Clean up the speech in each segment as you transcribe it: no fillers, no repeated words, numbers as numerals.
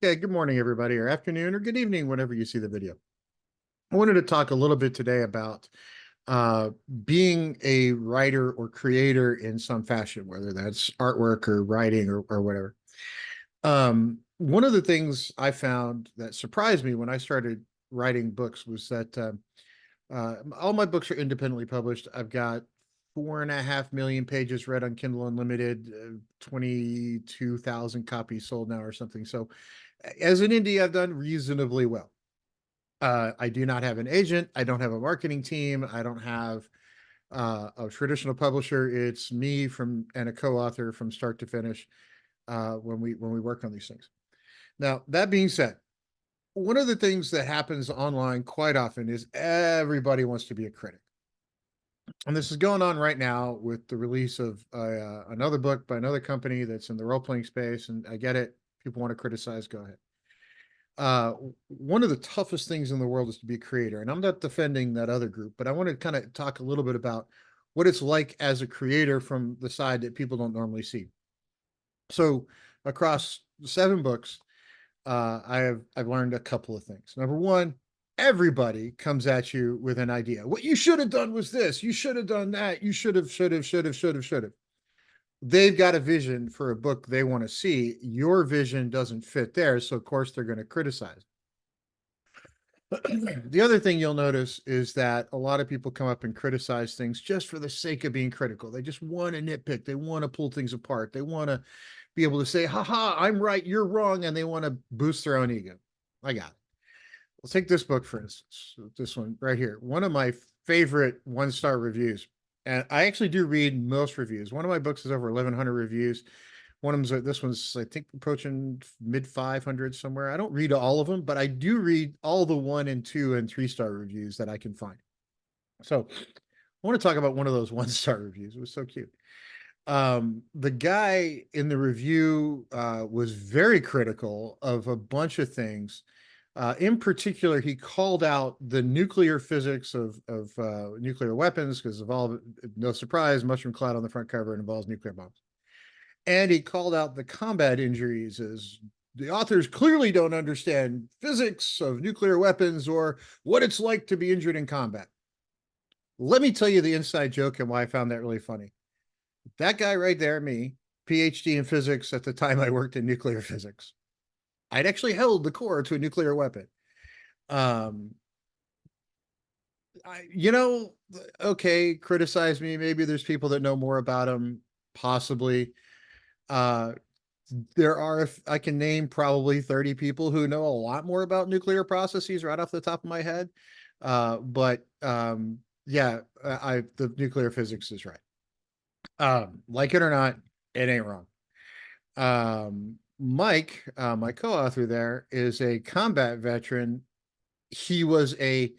Yeah, good morning, everybody, or afternoon, or good evening, whenever you see the video. I wanted to talk a little bit today about uh, being a writer or creator in some fashion, whether that's artwork or writing or whatever. One of the things I found that surprised me when I started writing books was that all my books are independently published. I've got 4.5 million pages read on Kindle Unlimited, 22,000 copies sold now or something. So as an indie, I've done reasonably well. I do not have an agent. I don't have a marketing team. I don't have a traditional publisher. It's me from and a co-author from start to finish when we work on these things. Now, that being said, one of the things that happens online quite often is everybody wants to be a critic. And this is going on right now with the release of another book by another company that's in the role-playing space. And I get it. People want to criticize, go ahead. uh, One of the toughest things in the world is to be a creator. And I'm not defending that other group, but I want to kind of talk a little bit about what it's like as a creator from the side that people don't normally see. So across 7 books, I've learned a couple of things. Number one, everybody comes at you with an idea. What you should have done was this. You should have done that. You should have. They've got a vision for a book they want to see. Your vision doesn't fit theirs, so of course they're going to criticize. The other thing you'll notice is that a lot of people come up and criticize things just for the sake of being critical. They just want to nitpick. They want to pull things apart. They want to be able to say, haha, I'm right, you're wrong. And they want to boost their own ego. I got it. Let's take this book, for instance, this one right here. One of my favorite one-star reviews. And I actually do read most reviews. One of my books is over 1,100 reviews. One of them's this one's I think approaching mid 500 somewhere. I don't read all of them, but I do read all the 1 and 2 and 3 star reviews that I can find. So I want to talk about one of those one-star reviews. It was so cute. The guy in the review was very critical of a bunch of things. In particular, he called out the nuclear physics of nuclear weapons because of all, no surprise, mushroom cloud on the front cover involves nuclear bombs. And he called out the combat injuries as the authors clearly don't understand physics of nuclear weapons or what it's like to be injured in combat. Let me tell you the inside joke and why I found that really funny. That guy right there, me, PhD in physics at the time I worked in nuclear physics. I'd actually held the core to a nuclear weapon. Um, you know, okay, criticize me. Maybe there's people that know more about them, possibly. Uh, there are, I can name probably 30 people who know a lot more about nuclear processes right off the top of my head. But yeah, the nuclear physics is right. Like it or not, it ain't wrong. Mike, my co-author there, is a combat veteran. He was a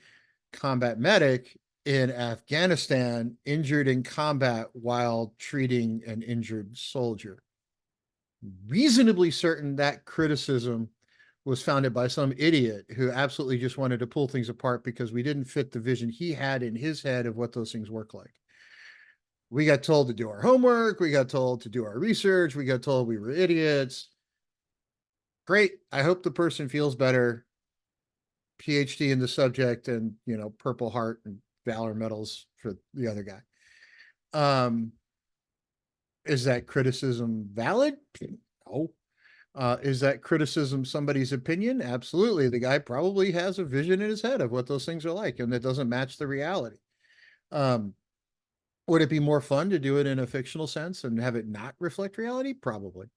combat medic in Afghanistan, injured in combat while treating an injured soldier. Reasonably certain that criticism was founded by some idiot who absolutely just wanted to pull things apart because we didn't fit the vision he had in his head of what those things work like. We got told to do our homework. We got told to do our research. We got told we were idiots. Great. I hope the person feels better. PhD in the subject and, Purple Heart and Valor medals for the other guy. Is that criticism valid? No. Is that criticism somebody's opinion? Absolutely. The guy probably has a vision in his head of what those things are like, and it doesn't match the reality. Um, would it be more fun to do it in a fictional sense and have it not reflect reality? Probably.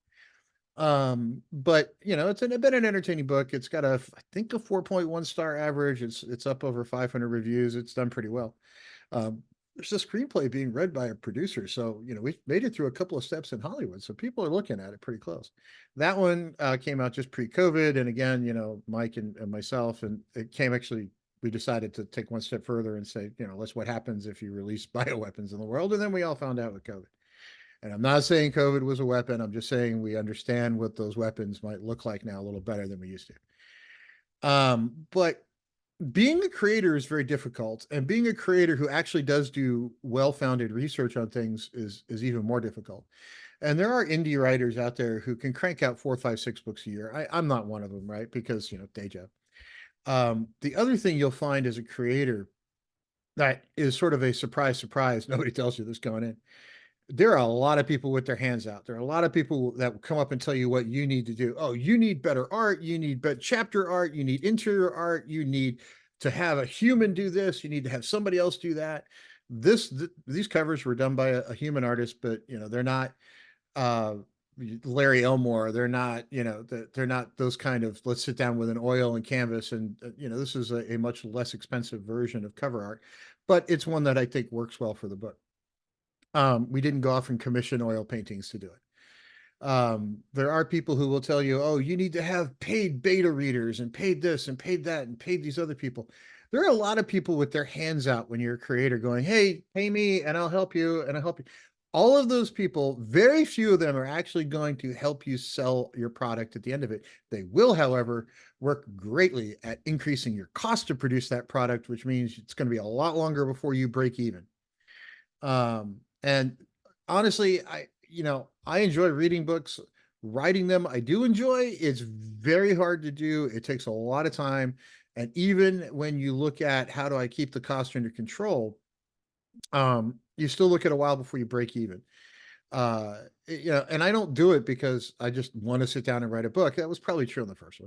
But it's been an entertaining book. It's got I think a 4.1 star average. It's up over 500 reviews. It's done pretty well. There's a screenplay being read by a producer. So, we made it through a couple of steps in Hollywood. So people are looking at it pretty close. That one came out just pre-COVID. And again, Mike and myself, and it came actually, we decided to take one step further and say, let's what happens if you release bioweapons in the world. And then we all found out with COVID. And I'm not saying COVID was a weapon. I'm just saying we understand what those weapons might look like now a little better than we used to. But being a creator is very difficult, and being a creator who actually does do well-founded research on things is even more difficult. And there are indie writers out there who can crank out 4, 5, 6 books a year. I'm not one of them, right? Because, day job. The other thing you'll find as a creator that is sort of a surprise, surprise. Nobody tells you this going in. There are a lot of people with their hands out. There are a lot of people that will come up and tell you what you need to do. Oh, you need better art. You need better chapter art. You need interior art. You need to have a human do this. You need to have somebody else do that. These covers were done by a human artist, but they're not uh, Larry Elmore. They're not, they're not those kind of, let's sit down with an oil and canvas. And, this is a much less expensive version of cover art, but it's one that I think works well for the book. We didn't go off and commission oil paintings to do it. There are people who will tell you, oh, you need to have paid beta readers and paid this and paid that and paid these other people. There are a lot of people with their hands out when you're a creator going, hey, pay me and I'll help you and I'll help you. All of those people, very few of them are actually going to help you sell your product at the end of it. They will, however, work greatly at increasing your cost to produce that product, which means it's going to be a lot longer before you break even. And honestly, I enjoy reading books, writing them. I do enjoy. It's very hard to do. It takes a lot of time. And even when you look at how do I keep the cost under control, you still look at a while before you break even. And I don't do it because I just want to sit down and write a book. That was probably true in the first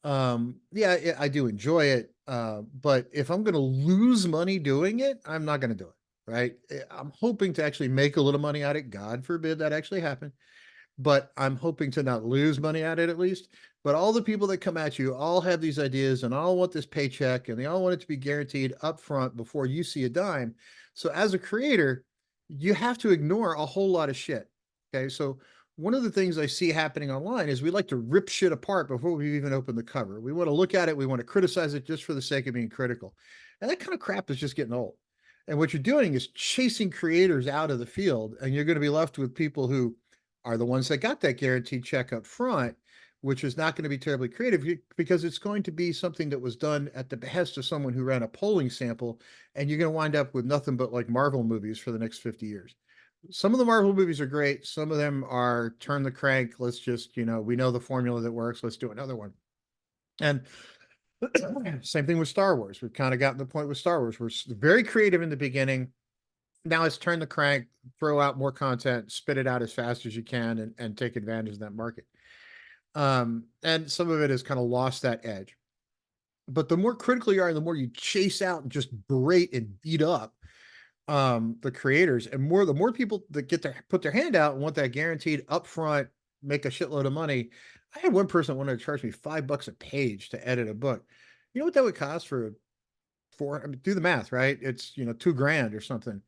one. Yeah, I do enjoy it. But if I'm going to lose money doing it, I'm not going to do it. Right. I'm hoping to actually make a little money at it. God forbid that actually happen. But I'm hoping to not lose money at it at least. But all the people that come at you all have these ideas and all want this paycheck and they all want it to be guaranteed up front before you see a dime. So as a creator, you have to ignore a whole lot of shit. Okay. So one of the things I see happening online is we like to rip shit apart before we even open the cover. We want to look at it. We want to criticize it just for the sake of being critical. And that kind of crap is just getting old. And what you're doing is chasing creators out of the field, and you're going to be left with people who are the ones that got that guaranteed check up front, which is not going to be terribly creative because it's going to be something that was done at the behest of someone who ran a polling sample, and you're going to wind up with nothing but like Marvel movies for the next 50 years. Some of the Marvel movies are great. Some of them are turn the crank. Let's just, we know the formula that works. Let's do another one. And same thing with Star Wars. We've kind of gotten to the point with Star Wars. We're very creative in the beginning. Now it's turn the crank, throw out more content, spit it out as fast as you can, and take advantage of that market. And some of it has kind of lost that edge. But the more critical you are, the more you chase out and just berate and beat up the creators, and the more people that get their put their hand out and want that guaranteed upfront, make a shitload of money. I had one person that wanted to charge me $5 a page to edit a book. You know what that would cost I mean, do the math, right? It's $2,000 or something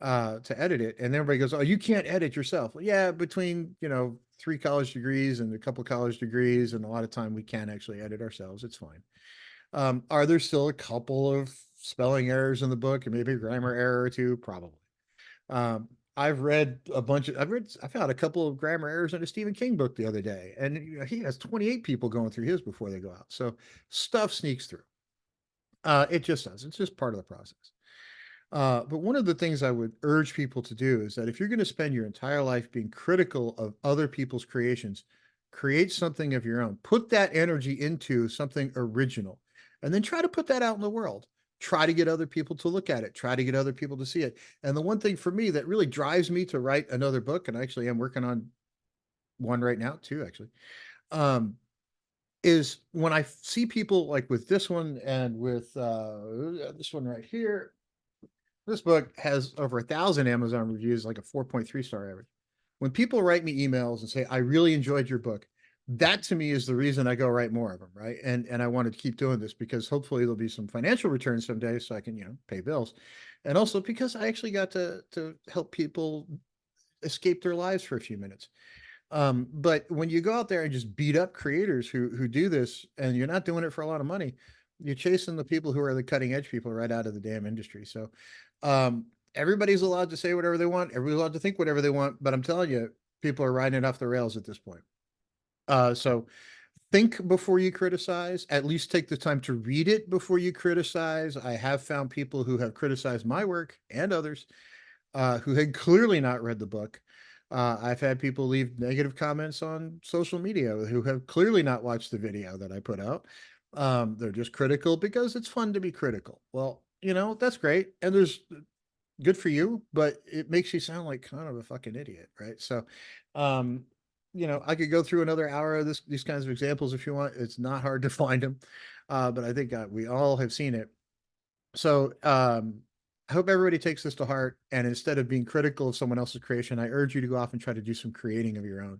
to edit it. And everybody goes, oh, you can't edit yourself. Well, yeah, between 3 college degrees and a couple college degrees and a lot of time we can actually edit ourselves. It's fine. Are there still a couple of spelling errors in the book and maybe a grammar error or two? Probably. I found a couple of grammar errors in a Stephen King book the other day, and he has 28 people going through his before they go out. So stuff sneaks through. It just does. It's just part of the process. But one of the things I would urge people to do is that if you're going to spend your entire life being critical of other people's creations, create something of your own. Put that energy into something original, and then try to put that out in the world. Try to get other people to look at it. Try to get other people to see it. And the one thing for me that really drives me to write another book, and actually I'm working on one right now too, actually, is when I see people like with this one and with this one right here. This book has over 1,000 Amazon reviews, like a 4.3 star average. When people write me emails and say, I really enjoyed your book, that to me is the reason I go write more of them, right? And I wanted to keep doing this because hopefully there'll be some financial returns someday so I can, pay bills. And also because I actually got to help people escape their lives for a few minutes. But when you go out there and just beat up creators who do this, and you're not doing it for a lot of money, you're chasing the people who are the cutting edge people right out of the damn industry. So everybody's allowed to say whatever they want. Everybody's allowed to think whatever they want. But I'm telling you, people are riding it off the rails at this point. So think before you criticize. At least take the time to read it before you criticize. I have found people who have criticized my work and others who had clearly not read the book. I've had people leave negative comments on social media who have clearly not watched the video that I put out. They're just critical because it's fun to be critical. Well, that's great. And there's good for you, but it makes you sound like kind of a fucking idiot, right? So, um, I could go through another hour of these kinds of examples if you want. It's not hard to find them, but I think we all have seen it. So, I hope everybody takes this to heart. And instead of being critical of someone else's creation, I urge you to go off and try to do some creating of your own.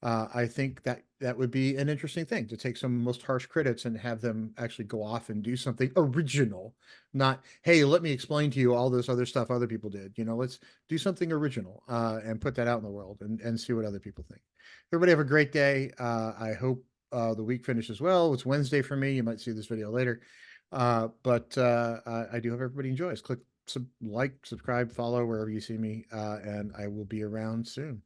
I think that that would be an interesting thing to take some most harsh critics and have them actually go off and do something original, not, hey, let me explain to you all this other stuff other people did. Let's do something original and put that out in the world and see what other people think. Everybody have a great day. I hope the week finishes well. It's Wednesday for me. You might see this video later. But I do hope everybody enjoys. Click like, subscribe, follow wherever you see me, and I will be around soon.